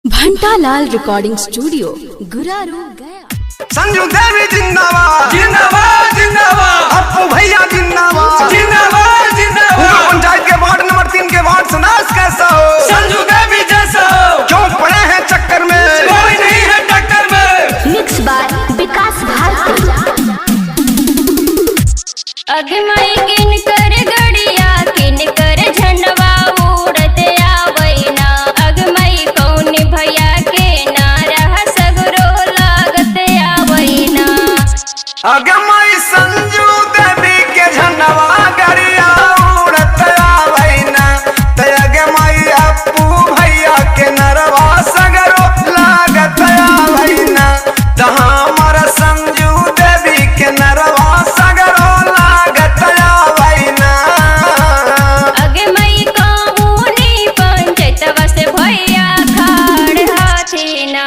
घंटालाल recording studio Guraru गया। संजू देवी जिंदाबाद जिंदाबाद जिंदाबाद, अपू भैया जिंदाबाद जिंदाबाद जिंदाबाद, पंचायत के वार्ड नंबर 3 के वार्ड सुनास कैसा हो, संजू देवी जैसा हो, क्यों पड़े हैं चक्कर में, कोई नहीं है टक्कर में। मिक्स बाय विकास भारती। अगमई किन कर गड़िया किन कर झंडवा उड़ते आवैना, अगमई कौन भैया के नारा सगरो लागते आवैना। अगमई संजू देवी के झंडवा गरिया उड़त आवैना, ते अगमई अपू भैया के नरवा सगरो लागत आवैना, तहाँ हमारा संजू देवी के नरवा सगरो लागत आवैना। अगमई कौनी पंचायतवा से भैया खाड़ हाथीना,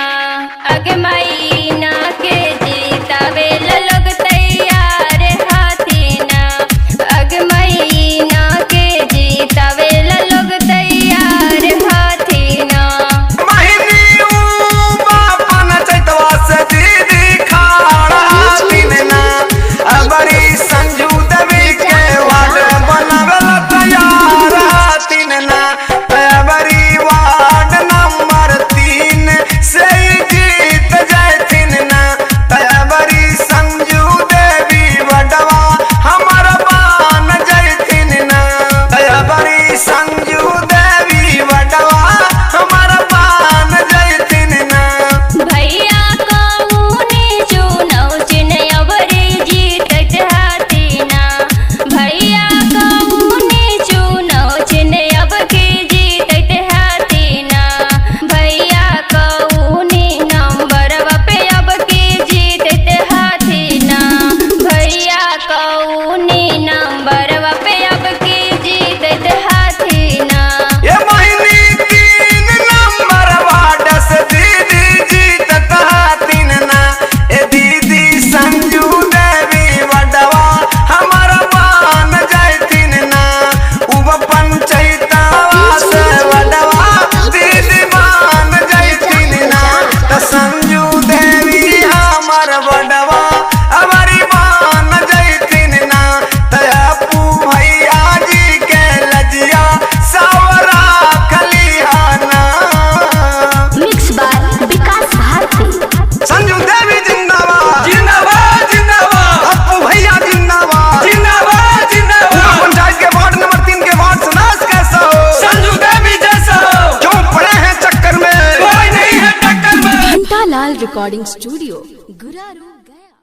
अगमई ना के जीतावे लोग तैयार हाथीना, अगमई ना के जीतावे लोग तैयार हाथीना। महिनी बापन चैतवा से दीदी खाड़ा हाथीन ना, अबरी संजू देवी के वार्ड बनवल तैयार हाथीन ना, अबरी वार्ड नंबर 3 से जीत जैथिन ना, अबरी संजू देवी वडवा हमर बान जैथिन ना, अबरी संजू देवी वडवा हमर बान जैथिन ना। भैया कौनी चुनाव चिन्हवरी जीतत हाथीना, भैया कौनी चुनाव चिन्हव के जीतत हाथीना, भैया कौनी नंबरवा पे अब के जीतत हाथीना, भैया कौनी नंबरवा पे अब के जीतत हाथीना। ये महीनी 3 नंबर वार्ड से दीदी जीतत हाथीन ना, ए दीदी संजू देवी वडवा हमर बान जैथिन ना, उब पंचायतवा से वडवा दीदी बान जैथिन ना, त संजू देवी हमर वडवा हमारी बान जैथिन ना, त अपू भैया जी के लजिया सावरा खलिहाना। मिक्स बाय विकास भारती। संजू देवी जिंदाबाद जिंदाबाद जिंदाबाद, अपू भैया जिंदाबाद जिंदाबाद जिंदाबाद, पंचायत के वार्ड नंबर 3 के वार्ड सुनास कैसा हो, संजू देवी जैसा हो, क्यों पड़े हैं चक्कर में, कोई नहीं है टक्कर में। घंटालाल रिकॉर्डिंग स्टूडियो गुरारू गया।